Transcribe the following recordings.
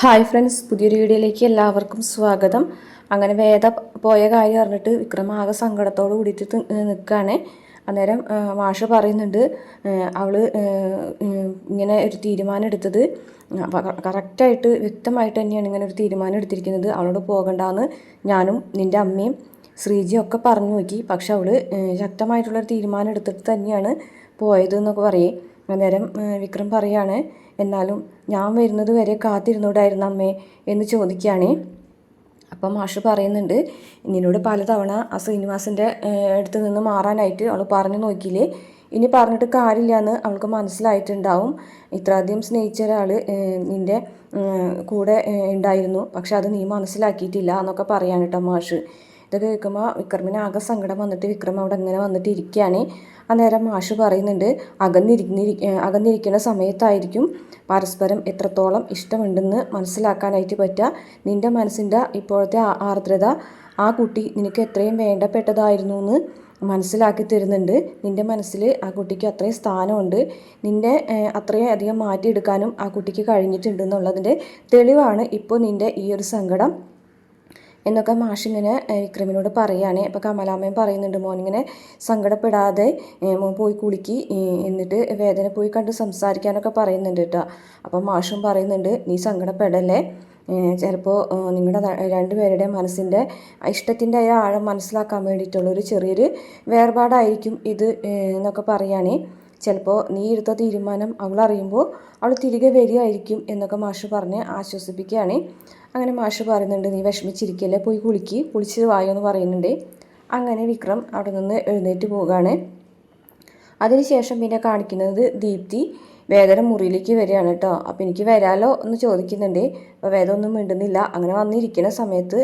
Hi friends, പുതിയൊരു വീഡിയോയിലേക്ക് എല്ലാവർക്കും സ്വാഗതം. അങ്ങനെ വേദ പോയ കാര്യം അറിഞ്ഞിട്ട് വിക്രം ആകെ സങ്കടത്തോട് കൂടിയിട്ട് നിൽക്കുകയാണ്. അന്നേരം മാഷ് പറയുന്നുണ്ട്, അവൾ ഇങ്ങനെ ഒരു തീരുമാനം എടുത്തത് കറക്റ്റായിട്ട് വ്യക്തമായിട്ട് തന്നെയാണ് ഇങ്ങനെ ഒരു തീരുമാനം എടുത്തിരിക്കുന്നത്. അവളോട് പോകണ്ടെന്ന് ഞാനും നിൻ്റെ അമ്മയും ശ്രീജിയും ഒക്കെ പറഞ്ഞു നോക്കി. പക്ഷെ അവൾ ശക്തമായിട്ടുള്ളൊരു തീരുമാനം എടുത്തിട്ട് തന്നെയാണ് പോയത് എന്നൊക്കെ പറയും. അന്നേരം വിക്രം പറയാണ്, എന്നാലും ഞാൻ വരുന്നത് വരെ കാത്തിരുന്നോടായിരുന്നു അമ്മേ എന്ന് ചോദിക്കുകയാണ്. അപ്പം മാഷ് പറയുന്നുണ്ട്, നിന്നോട് പലതവണ ആ ശ്രീനിവാസിൻ്റെ അടുത്ത് നിന്ന് മാറാനായിട്ട് അവൾ പറഞ്ഞു നോക്കിയില്ലേ, ഇനി പറഞ്ഞിട്ട് കാര്യമില്ല എന്ന് അവൾക്ക് മനസ്സിലായിട്ടുണ്ടാവും. ഇത്രയധികം സ്നേഹിച്ച ഒരാൾ നിൻ്റെ കൂടെ ഉണ്ടായിരുന്നു, പക്ഷെ അത് നീ മനസ്സിലാക്കിയിട്ടില്ല എന്നൊക്കെ പറയാണ് കേട്ടോ മാഷ്. ഇതൊക്കെ കേൾക്കുമ്പോൾ വിക്രമിന് ആകെ സങ്കടം വന്നിട്ട് വിക്രം അവിടെ ഇങ്ങനെ വന്നിട്ട് ഇരിക്കുകയാണ്. അന്നേരം മാഷ് പറയുന്നുണ്ട്, അകന്നിരിക്കുന്ന സമയത്തായിരിക്കും പരസ്പരം എത്രത്തോളം ഇഷ്ടമുണ്ടെന്ന് മനസ്സിലാക്കാനായിട്ട് പറ്റുക. നിൻ്റെ മനസ്സിൻ്റെ ഇപ്പോഴത്തെ ആർദ്രത ആ കുട്ടി നിനക്ക് എത്രയും വേണ്ടപ്പെട്ടതായിരുന്നു എന്ന് മനസ്സിലാക്കി തരുന്നുണ്ട്. നിൻ്റെ മനസ്സിൽ ആ കുട്ടിക്ക് അത്രയും സ്ഥാനമുണ്ട്, നിൻ്റെ അത്രയും അധികം മാറ്റിയെടുക്കാനും ആ കുട്ടിക്ക് കഴിഞ്ഞിട്ടുണ്ട് എന്നുള്ളതിൻ്റെ തെളിവാണ് ഇപ്പോൾ നിൻ്റെ ഈ ഒരു സങ്കടം എന്നൊക്കെ മാഷിങ്ങനെ വിക്രമിനോട് പറയുകയാണ്. അപ്പോൾ കമലാമ്മയും പറയുന്നുണ്ട്, മോനിങ്ങനെ സങ്കടപ്പെടാതെ മോൻ പോയി കുളിക്ക്, എന്നിട്ട് വേദന പോയി കണ്ട് സംസാരിക്കാനൊക്കെ പറയുന്നുണ്ട് കേട്ടോ. അപ്പം മാഷും പറയുന്നുണ്ട്, നീ സങ്കടപ്പെടല്ലേ, ചിലപ്പോൾ നിങ്ങളുടെ രണ്ടുപേരുടെ മനസ്സിൻ്റെ ഇഷ്ടത്തിൻ്റെ ആഴം മനസ്സിലാക്കാൻ വേണ്ടിയിട്ടുള്ളൊരു ചെറിയൊരു വേർപാടായിരിക്കും ഇത് എന്നൊക്കെ പറയുകയാണ്. ചിലപ്പോൾ നീ എടുത്ത തീരുമാനം അവൾ അറിയുമ്പോൾ അവൾ തിരികെ വരികയായിരിക്കും എന്നൊക്കെ മാഷ് പറഞ്ഞ് ആശ്വസിപ്പിക്കുകയാണ്. അങ്ങനെ മാഷ് പറയുന്നുണ്ട്, നീ വിഷമിച്ചിരിക്കല്ലേ, പോയി കുളിച്ച് വായോ എന്ന് പറയുന്നുണ്ട്. അങ്ങനെ വിക്രം അവിടെ നിന്ന് എഴുന്നേറ്റ് പോവുകയാണ്. അതിനുശേഷം പിന്നെ കാണിക്കുന്നത് ദീപ്തി വേദന മുറിയിലേക്ക് വരികയാണ് കേട്ടോ. അപ്പോൾ എനിക്ക് വരാലോ എന്ന് ചോദിക്കുന്നുണ്ട്. അപ്പോൾ വേദ ഒന്നും മിണ്ടുന്നില്ല. അങ്ങനെ വന്നിരിക്കുന്ന സമയത്ത്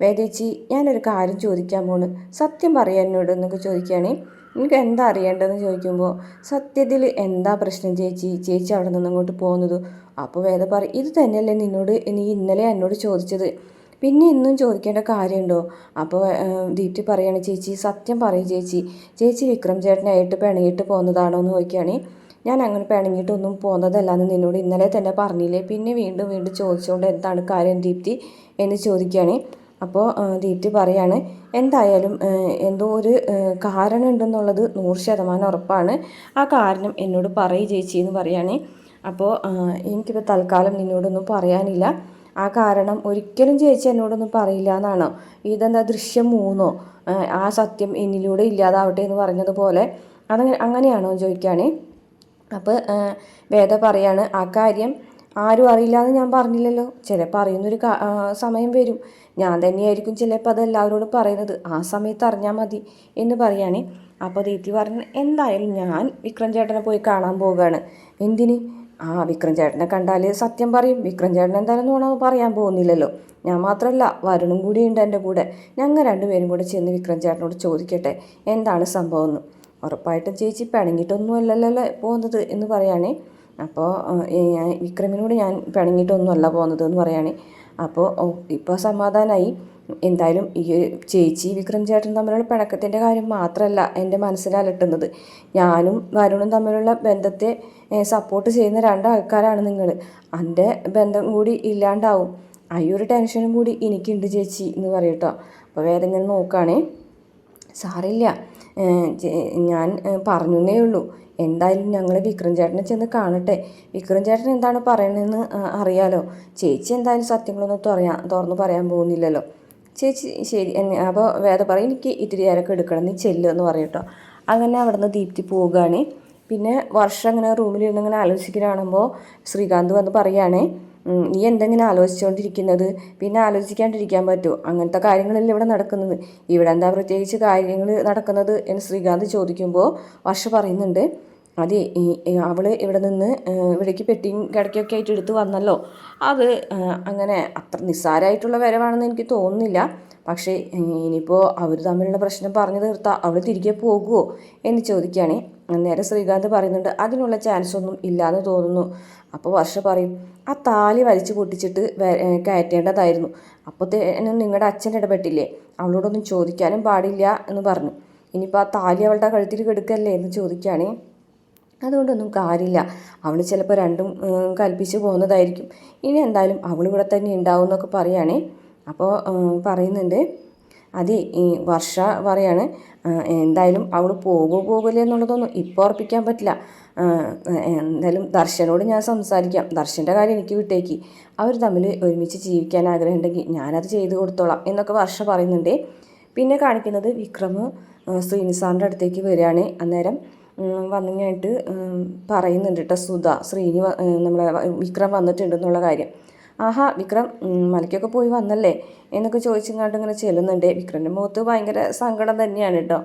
വേദേച്ചി, ഞാനൊരു കാര്യം ചോദിക്കാൻ പോണ്, സത്യം പറയാൻ എന്നോട് എന്നൊക്കെ ചോദിക്കുകയാണ്. എനിക്ക് എന്താ അറിയേണ്ടതെന്ന് ചോദിക്കുമ്പോൾ, സത്യത്തിൽ എന്താ പ്രശ്നം ചേച്ചി അവിടെ നിന്ന് അങ്ങോട്ട് പോകുന്നത്? അപ്പോൾ വേദ പറയും, ഇത് തന്നെയല്ലേ നീ ഇന്നലെ എന്നോട് ചോദിച്ചത്, പിന്നെ ഇന്നും ചോദിക്കേണ്ട കാര്യമുണ്ടോ? അപ്പോൾ ദീപ്തി പറയാണ്, ചേച്ചി സത്യം പറയും ചേച്ചി വിക്രം ചേട്ടനായിട്ട് പിണങ്ങിയിട്ട് പോകുന്നതാണോ എന്ന് ചോദിക്കുകയാണ്. ഞാൻ അങ്ങനെ പിണങ്ങിയിട്ടൊന്നും പോകുന്നതല്ലാന്ന് നിന്നോട് ഇന്നലെ തന്നെ പറഞ്ഞില്ലേ, പിന്നെ വീണ്ടും ചോദിച്ചുകൊണ്ട് എന്താണ് കാര്യം ദീപ്തി എന്ന് ചോദിക്കുകയാണ്. അപ്പോൾ ദീപ്തി പറയാണ്, എന്തായാലും എന്തോ ഒരു കാരണം ഉണ്ടെന്നുള്ളത് 100% ഉറപ്പാണ്, ആ കാരണം എന്നോട് പറയ് ചേച്ചി എന്ന് പറയാണ്. അപ്പോൾ എനിക്കിപ്പോൾ തൽക്കാലം നിന്നോടൊന്നും പറയാനില്ല, ആ കാരണം ഒരിക്കലും ചേച്ചി എന്നോടൊന്നും പറയില്ല എന്നാണോ? ഇതെന്താ ദൃശ്യം 3 ആ സത്യം എന്നിലൂടെ ഇല്ലാതാവട്ടെ എന്ന് പറഞ്ഞതുപോലെ അങ്ങനെയാണോ ചോദിക്കുകയാണ്. അപ്പോൾ വേദ പറയാണ്, ആ കാര്യം ആരും അറിയില്ല എന്ന് ഞാൻ പറഞ്ഞില്ലല്ലോ, ചിലപ്പോൾ അറിയുന്നൊരു സമയം വരും, ഞാൻ തന്നെയായിരിക്കും ചിലപ്പോൾ അതെല്ലാവരോടും പറയുന്നത്, ആ സമയത്ത് അറിഞ്ഞാൽ മതി എന്ന് പറയുകയാണ്. അപ്പോൾ ദീപ്തി പറഞ്ഞു, എന്തായാലും ഞാൻ വിക്രം ചേട്ടനെ പോയി കാണാൻ പോവുകയാണ്. എന്തിന്? വിക്രം ചേട്ടനെ കണ്ടാൽ സത്യം പറയും, വിക്രം ചേട്ടൻ എന്തായാലും നുണ പറയാൻ പോകുന്നില്ലല്ലോ, ഞാൻ മാത്രമല്ല വരുണും കൂടിയുണ്ട് എൻ്റെ കൂടെ, ഞങ്ങൾ രണ്ടുപേരും കൂടെ ചെന്ന് വിക്രം ചേട്ടനോട് ചോദിക്കട്ടെ എന്താണ് സംഭവം എന്ന്. ഉറപ്പായിട്ടും ചേച്ചി പിണങ്ങിയിട്ടൊന്നും അല്ലല്ലോ പോകുന്നത് എന്ന് പറയുകയാണ്. അപ്പോൾ വിക്രമിനോട് ഞാൻ പിണങ്ങിയിട്ടൊന്നുമല്ല പോകുന്നത് എന്ന് പറയുകയാണ്. അപ്പോൾ ഇപ്പോൾ സമാധാനമായി. എന്തായാലും ഈ ചേച്ചി വിക്രം ചേട്ടൻ തമ്മിലുള്ള പിണക്കത്തിൻ്റെ കാര്യം മാത്രമല്ല എൻ്റെ മനസ്സിലലട്ടുന്നത്, ഞാനും വരുണും തമ്മിലുള്ള ബന്ധത്തെ സപ്പോർട്ട് ചെയ്യുന്ന 2 ആൾക്കാരാണ് നിങ്ങൾ, എൻ്റെ ബന്ധം കൂടി ഇല്ലാണ്ടാവും, ആ ഒരു ടെൻഷനും കൂടി എനിക്കുണ്ട് ചേച്ചി എന്ന് പറയും കേട്ടോ. അപ്പോൾ വേറെ ഇങ്ങനെ നോക്കുകയാണേ, സാറില്ല, ഞാൻ പറഞ്ഞേ ഉള്ളൂ, എന്തായാലും ഞങ്ങൾ വിക്രം ചേട്ടനെ ചെന്ന് കാണട്ടെ, വിക്രം ചേട്ടൻ എന്താണ് പറയണതെന്ന് അറിയാലോ, ചേച്ചി എന്തായാലും സത്യങ്ങളൊന്നും തുറന്നു പറയാൻ പോകുന്നില്ലല്ലോ ചേച്ചി, ശരി. അപ്പോൾ വേദ പറയും, എനിക്ക് ഇത്തിരി നേരമൊക്കെ എടുക്കണം, നീ ചെല്ലുക എന്ന് പറയും കേട്ടോ. അങ്ങനെ അവിടെ നിന്ന് ദീപ്തി പോവുകയാണ്. പിന്നെ വർഷം അങ്ങനെ റൂമിലിരുന്ന് ഇങ്ങനെ ആലോചിക്കാനാകുമ്പോൾ ശ്രീകാന്ത് വന്ന് പറയുകയാണ്, നീ എന്തെങ്കിലും ആലോചിച്ചുകൊണ്ടിരിക്കുന്നത്, പിന്നെ ആലോചിക്കാണ്ടിരിക്കാൻ പറ്റുമോ, അങ്ങനത്തെ കാര്യങ്ങളല്ലേ ഇവിടെ നടക്കുന്നത്, ഇവിടെ എന്താ പ്രത്യേകിച്ച് കാര്യങ്ങൾ നടക്കുന്നത് എന്ന് ശ്രീകാന്ത് ചോദിക്കുമ്പോൾ വർഷ പറയുന്നുണ്ട്, അതെ അവൾ ഇവിടെ നിന്ന് ഇവിടേക്ക് പെട്ടിയും കിടക്കൊക്കെ ആയിട്ട് എടുത്ത് വന്നല്ലോ, അത് അങ്ങനെ അത്ര നിസ്സാരമായിട്ടുള്ള വരവാണെന്ന് എനിക്ക് തോന്നുന്നില്ല, പക്ഷേ ഇനിയിപ്പോൾ അവർ തമ്മിലുള്ള പ്രശ്നം പറഞ്ഞു തീർത്താൽ അവൾ തിരികെ പോകുമോ എന്ന് ചോദിക്കുകയാണ്. അന്നേരം ശ്രീകാന്ത് പറയുന്നുണ്ട്, അതിനുള്ള ചാൻസ് ഒന്നും ഇല്ലയെന്ന് തോന്നുന്നു. അപ്പോൾ വർഷ പറയും, ആ താലി വലിച്ചു പൊട്ടിച്ചിട്ട് കയറ്റേണ്ടതായിരുന്നു, അപ്പോഴത്തേനും നിങ്ങളുടെ അച്ഛൻ ഇടപെട്ടില്ലേ, അവളോടൊന്നും ചോദിക്കാനും പാടില്ല എന്ന് പറഞ്ഞു, ഇനിയിപ്പോൾ ആ താലി അവളുടെ കഴുത്തിൽ കെടുക്കല്ലേ എന്ന് ചോദിക്കുകയാണ്. അതുകൊണ്ടൊന്നും കാര്യമില്ല. അവൾ ചിലപ്പോൾ രണ്ടും കൽപ്പിച്ച് പോകുന്നതായിരിക്കും. ഇനി എന്തായാലും അവളിവിടെ തന്നെ ഉണ്ടാവും എന്നൊക്കെ പറയുകയാണേ. അപ്പോൾ പറയുന്നുണ്ട്, അതെ, ഈ വർഷ പറയാണ്, എന്തായാലും അവൾ പോകില്ല എന്നുള്ളതൊന്നും ഇപ്പോൾ ഉറപ്പിക്കാൻ പറ്റില്ല. എന്തായാലും ദർശനോട് ഞാൻ സംസാരിക്കാം. ദർശൻ്റെ കാര്യം എനിക്ക് വിട്ടേക്ക്. അവർ തമ്മിൽ ഒരുമിച്ച് ജീവിക്കാൻ ആഗ്രഹമുണ്ടെങ്കിൽ ഞാനത് ചെയ്തു കൊടുത്തോളാം എന്നൊക്കെ വർഷ പറയുന്നുണ്ട്. പിന്നെ കാണിക്കുന്നത് വിക്രം ശ്രീനിസാറിൻ്റെ അടുത്തേക്ക് വരികയാണ്. അന്നേരം വന്നു കഴിഞ്ഞിട്ട് പറയുന്നുണ്ട് കേട്ടോ സുധ, നമ്മളെ വിക്രം വന്നിട്ടുണ്ടെന്നുള്ള കാര്യം. ആഹാ, വിക്രം മലയ്ക്കൊക്കെ പോയി വന്നല്ലേ എന്നൊക്കെ ചോദിച്ചിങ്ങാണ്ട് ഇങ്ങനെ ചെല്ലുന്നുണ്ട്. വിക്രമിൻ്റെ മുഖത്ത് ഭയങ്കര സങ്കടം തന്നെയാണ് കേട്ടോ.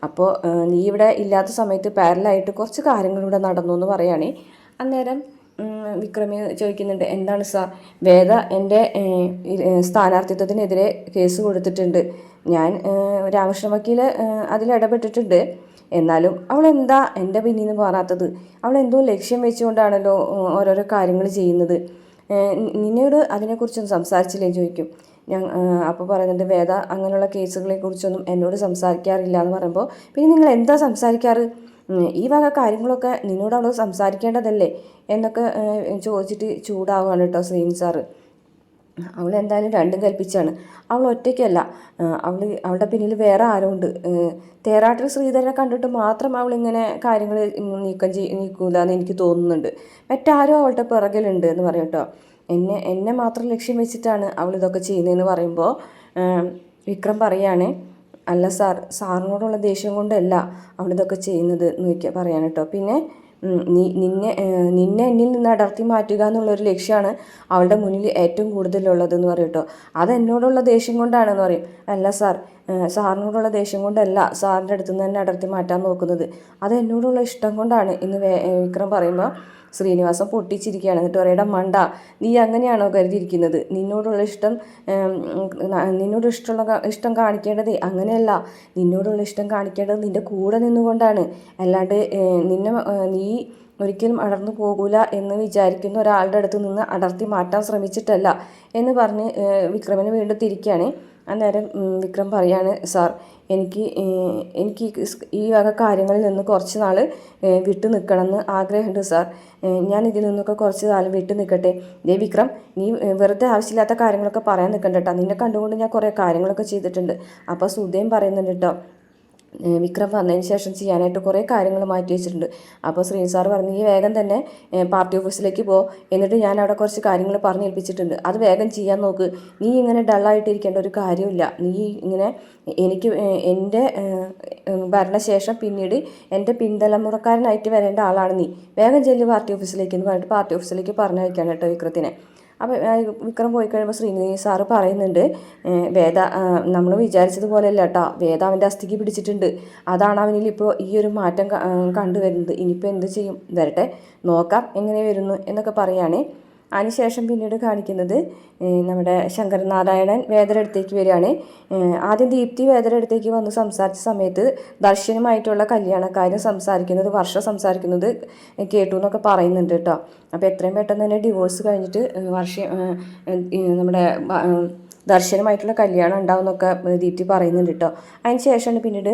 അപ്പോൾ നീ ഇവിടെ ഇല്ലാത്ത സമയത്ത് പാരലായിട്ട് കുറച്ച് കാര്യങ്ങളിവിടെ നടന്നു എന്ന് പറയുകയാണേ. അന്നേരം വിക്രമി ചോദിക്കുന്നുണ്ട്, എന്താണ് സാർ? വേദ എൻ്റെ സ്ഥാനാർത്ഥിത്വത്തിനെതിരെ കേസ് കൊടുത്തിട്ടുണ്ട്. ഞാൻ രാമകൃഷ്ണ വക്കീൽ അതിലിടപെട്ടിട്ടുണ്ട്. എന്നാലും അവളെന്താ എൻ്റെ പിന്നിൽ നിന്ന് മാറാത്തത്? അവളെന്തോ ലക്ഷ്യം വെച്ചുകൊണ്ടാണല്ലോ ഓരോരോ കാര്യങ്ങൾ ചെയ്യുന്നത്. നിന്നോട് അതിനെക്കുറിച്ചൊന്നും സംസാരിച്ചില്ലേ ചോദിക്കും. അപ്പോൾ പറയുന്നുണ്ട്, വേദ അങ്ങനെയുള്ള കേസുകളെക്കുറിച്ചൊന്നും എന്നോട് സംസാരിക്കാറില്ല എന്ന് പറയുമ്പോൾ, പിന്നെ നിങ്ങൾ എന്താ സംസാരിക്കാറ്? ഈ വക കാര്യങ്ങളൊക്കെ നിന്നോട് അവൾ സംസാരിക്കേണ്ടതല്ലേ എന്നൊക്കെ ചോദിച്ചിട്ട് ചൂടാവുകയാണ് കേട്ടോ ശ്രീനി സാറ്. അവൾ എന്തായാലും രണ്ടും കൽപ്പിച്ചാണ്. അവൾ ഒറ്റയ്ക്കല്ല, അവളുടെ പിന്നിൽ വേറെ ആരുമുണ്ട്. തേരാട്ടിൽ ശ്രീധരനെ കണ്ടിട്ട് മാത്രം അവളിങ്ങനെ കാര്യങ്ങൾ നീക്കൂല എന്ന് എനിക്ക് തോന്നുന്നുണ്ട്. മറ്റാരും അവളുടെ പിറകിലുണ്ട് എന്ന് പറയും കേട്ടോ. എന്നെ മാത്രം ലക്ഷ്യം വെച്ചിട്ടാണ് അവൾ ഇതൊക്കെ ചെയ്യുന്നതെന്ന് പറയുമ്പോൾ വിക്രം പറയാണ്, അല്ല സാറിനോടുള്ള ദേഷ്യം കൊണ്ടല്ല അവളിതൊക്കെ ചെയ്യുന്നത് എന്ന് പറയാൻ കേട്ടോ. പിന്നെ നിന്നെ എന്നിൽ നിന്ന് അടർത്തി മാറ്റുക എന്നുള്ളൊരു ലക്ഷ്യമാണ് അവളുടെ മുന്നിൽ ഏറ്റവും കൂടുതലുള്ളതെന്ന് പറയും കേട്ടോ. അതെന്നോടുള്ള ദേഷ്യം കൊണ്ടാണെന്ന് പറയും. അല്ല സാറിനോടുള്ള ദേഷ്യം കൊണ്ടല്ല സാറിൻ്റെ അടുത്ത് നിന്ന് തന്നെ അടർത്തി മാറ്റാൻ നോക്കുന്നത്, അത് എന്നോടുള്ള ഇഷ്ടം കൊണ്ടാണ് എന്ന് വിക്രം പറയുമ്പോൾ ശ്രീനിവാസൻ പൊട്ടിച്ചിരിക്കുകയാണ്. എന്നിട്ട് പറയടാ മണ്ട, നീ അങ്ങനെയാണോ കരുതിയിരിക്കുന്നത്? നിന്നോടുള്ള ഇഷ്ടം കാണിക്കേണ്ടത് അങ്ങനെയല്ല. നിന്നോടുള്ള ഇഷ്ടം കാണിക്കേണ്ടത് നിൻ്റെ കൂടെ നിന്നുകൊണ്ടാണ്. അല്ലാണ്ട് നീ ഒരിക്കലും അടർന്നു പോകൂല എന്ന് വിചാരിക്കുന്ന ഒരാളുടെ അടുത്ത് നിന്ന് അടർത്തി മാറ്റാൻ ശ്രമിച്ചിട്ടല്ല എന്ന് പറഞ്ഞ് വിക്രമിനെ വീണ്ടും തിരിക്കുകയാണ്. അന്നേരം വിക്രം പറയാണ്, സാർ എനിക്ക് ഈ വക കാര്യങ്ങളിൽ നിന്ന് കുറച്ച് നാൾ വിട്ടു നിൽക്കണമെന്ന് ആഗ്രഹമുണ്ട് സാർ. ഞാൻ ഇതിൽ നിന്നൊക്കെ കുറച്ച് കാലം വിട്ടു നിൽക്കട്ടെ. വിക്രം, നീ വെറുതെ ആവശ്യമില്ലാത്ത കാര്യങ്ങളൊക്കെ പറയാൻ നിൽക്കണ്ട കേട്ടോ. നിന്നെ കണ്ടുകൊണ്ട് ഞാൻ കുറേ കാര്യങ്ങളൊക്കെ ചെയ്തിട്ടുണ്ട്. അപ്പോൾ സുധയും പറയുന്നുണ്ട് കേട്ടോ, വിക്രം വന്നതിന് ശേഷം ചെയ്യാനായിട്ട് കുറേ കാര്യങ്ങൾ മാറ്റി വെച്ചിട്ടുണ്ട്. അപ്പോൾ ശ്രീനി സാർ പറഞ്ഞു, ഈ വേഗം തന്നെ പാർട്ടി ഓഫീസിലേക്ക് പോ, എന്നിട്ട് ഞാൻ അവിടെ കുറച്ച് കാര്യങ്ങൾ പറഞ്ഞേൽപ്പിച്ചിട്ടുണ്ട്, അത് വേഗം ചെയ്യാൻ നോക്ക്. നീ ഇങ്ങനെ ഡള്ളായിട്ടിരിക്കേണ്ട ഒരു കാര്യമില്ല. നീ ഇങ്ങനെ എൻ്റെ ഭരണശേഷം പിന്നീട് എൻ്റെ പിന്തലമുറക്കാരനായിട്ട് വരേണ്ട ആളാണ് നീ. വേഗം ചെല്ല് പാർട്ടി ഓഫീസിലേക്ക് എന്ന് പറഞ്ഞിട്ട് പാർട്ടി ഓഫീസിലേക്ക് പറഞ്ഞയക്കാൻ കേട്ടോ വിക്രത്തിനെ. അപ്പോൾ വിക്രം പോയി കഴിയുമ്പോൾ ശ്രീനിധി സാറ് പറയുന്നുണ്ട്, വേദ നമ്മൾ വിചാരിച്ചതുപോലെയല്ല കേട്ടോ, വേദ അവൻ്റെ അസ്ഥിക്ക് പിടിച്ചിട്ടുണ്ട്. അതാണ് അവനിൽ ഇപ്പോൾ ഈ ഒരു മാറ്റം കണ്ടുവരുന്നത്. ഇനിയിപ്പോൾ എന്ത് ചെയ്യും, വരട്ടെ നോക്കാം എങ്ങനെ വരുന്നു എന്നൊക്കെ പറയുകയാണ്. അതിനുശേഷം പിന്നീട് കാണിക്കുന്നത് നമ്മുടെ ശങ്കരനാരായണൻ വേദയുടെ അടുത്തേക്ക് വരികയാണ്. ആദ്യം ദീപ്തി വേദയുടെ അടുത്തേക്ക് വന്ന് സംസാരിച്ച സമയത്ത് ദർശനുമായിട്ടുള്ള കല്യാണക്കാര്യം സംസാരിക്കുന്നത് കേട്ടു എന്നൊക്കെ പറയുന്നുണ്ട് കേട്ടോ. അപ്പോൾ എത്രയും പെട്ടെന്ന് തന്നെ ഡിവോഴ്സ് കഴിഞ്ഞിട്ട് നമ്മുടെ ദർശനുമായിട്ടുള്ള കല്യാണം ഉണ്ടാവും എന്നൊക്കെ ദീപ്തി പറയുന്നുണ്ട് കേട്ടോ. അതിന് ശേഷമാണ് പിന്നീട്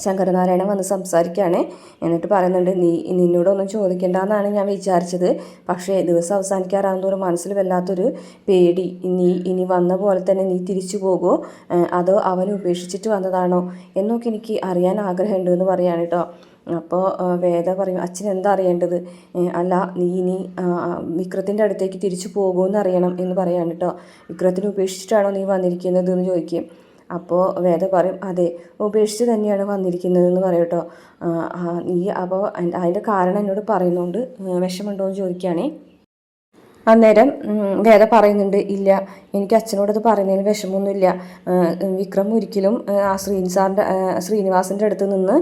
ശങ്കരനാരായണൻ വന്ന് സംസാരിക്കുകയാണ്. എന്നിട്ട് പറയുന്നുണ്ട്, നിന്നോടൊന്നും ചോദിക്കേണ്ടെന്നാണ് ഞാൻ വിചാരിച്ചത്. പക്ഷേ ദിവസം അവസാനിക്കാറാകുന്നതോറും മനസ്സിൽ വല്ലാത്തൊരു പേടി. ഇനി വന്ന പോലെ തന്നെ നീ തിരിച്ചു പോകുമോ, അതോ അവനെ ഉപേക്ഷിച്ചിട്ട് വന്നതാണോ എന്നൊക്കെ എനിക്ക് അറിയാൻ ആഗ്രഹമുണ്ട് എന്ന് പറയാണ് കേട്ടോ. അപ്പോൾ വേദ പറയും, അച്ഛൻ എന്താ അറിയേണ്ടത്? അല്ല, നീ ഇനി വിക്രത്തിൻ്റെ അടുത്തേക്ക് തിരിച്ചു പോകുമെന്ന് അറിയണം എന്ന് പറയാണ് കേട്ടോ. വിക്രത്തിനെ ഉപേക്ഷിച്ചിട്ടാണോ നീ വന്നിരിക്കുന്നത് എന്ന് ചോദിക്കും. അപ്പോൾ വേദ പറയും, അതെ, ഉപേക്ഷിച്ച് തന്നെയാണ് വന്നിരിക്കുന്നതെന്ന് പറയും കേട്ടോ. നീ അപ്പോൾ അതിൻ്റെ കാരണം എന്നോട് പറയുന്നുണ്ട്, വിഷമമുണ്ടോ എന്ന് ചോദിക്കുകയാണേ. അന്നേരം വേദ പറയുന്നുണ്ട്, ഇല്ല, എനിക്ക് അച്ഛനോടത് പറയുന്നതിന് വിഷമമൊന്നുമില്ല. വിക്രം ഒരിക്കലും ആ ശ്രീനിവാസൻ്റെ അടുത്ത് നിന്ന്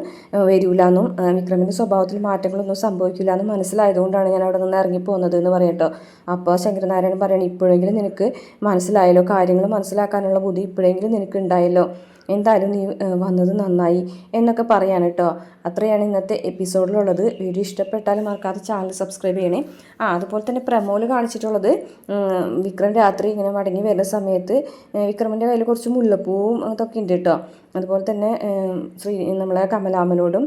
വരില്ലെന്നും വിക്രമിൻ്റെ സ്വഭാവത്തിൽ മാറ്റങ്ങളൊന്നും സംഭവിക്കില്ല എന്ന് മനസ്സിലായതുകൊണ്ടാണ് ഞാൻ അവിടെ നിന്ന് ഇറങ്ങിപ്പോകുന്നത് എന്ന് പറയട്ടോ. അപ്പോൾ ശങ്കരനാരായണൻ പറയണം, ഇപ്പോഴെങ്കിലും നിനക്ക് മനസ്സിലായല്ലോ, കാര്യങ്ങൾ മനസ്സിലാക്കാനുള്ള ബുദ്ധി ഇപ്പോഴെങ്കിലും നിനക്ക് ഉണ്ടായല്ലോ. എന്തായാലും നീ വന്നത് നന്നായി എന്നൊക്കെ പറയാണ് കേട്ടോ. അത്രയാണ് ഇന്നത്തെ എപ്പിസോഡിലുള്ളത്. വീഡിയോ ഇഷ്ടപ്പെട്ടാലും മറക്കാതെ ചാനൽ സബ്സ്ക്രൈബ് ചെയ്യണേ. അതുപോലെ തന്നെ പ്രമോല് കാണിച്ചിട്ടുള്ളത് വിക്രം രാത്രി ഇങ്ങനെ മടങ്ങി വരുന്ന സമയത്ത് വിക്രമിൻ്റെ കയ്യിൽ കുറച്ച് മുല്ലപ്പൂവും അതൊക്കെ ഉണ്ട് കേട്ടോ. അതുപോലെ തന്നെ നമ്മളെ കമലാമ്മനോടും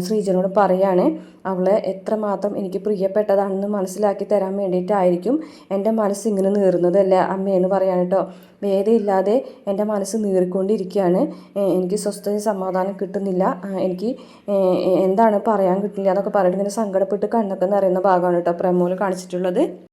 ശ്രീജനോടും പറയാണ് അവളെ എത്രമാത്രം എനിക്ക് പ്രിയപ്പെട്ടതാണെന്ന് മനസ്സിലാക്കി തരാൻ വേണ്ടിയിട്ടായിരിക്കും എൻ്റെ മനസ്സ് ഇങ്ങനെ നീറുന്നതല്ല അമ്മയെന്ന് പറയാൻ കേട്ടോ. വേദയില്ലാതെ എൻ്റെ മനസ്സ് നീറിക്കൊണ്ടിരിക്കുകയാണ്. എനിക്ക് സ്വസ്ഥത സമാധാനം കിട്ടുന്നില്ല. എനിക്ക് എന്താണ് പറയാൻ കിട്ടില്ല എന്നൊക്കെ പറഞ്ഞിട്ട് ഇങ്ങനെ സങ്കടപ്പെട്ട് കണ്ണൊക്കെ നിറയുന്ന ഭാഗമാണ് കേട്ടോ പ്രമോല് കാണിച്ചിട്ടുള്ളത്.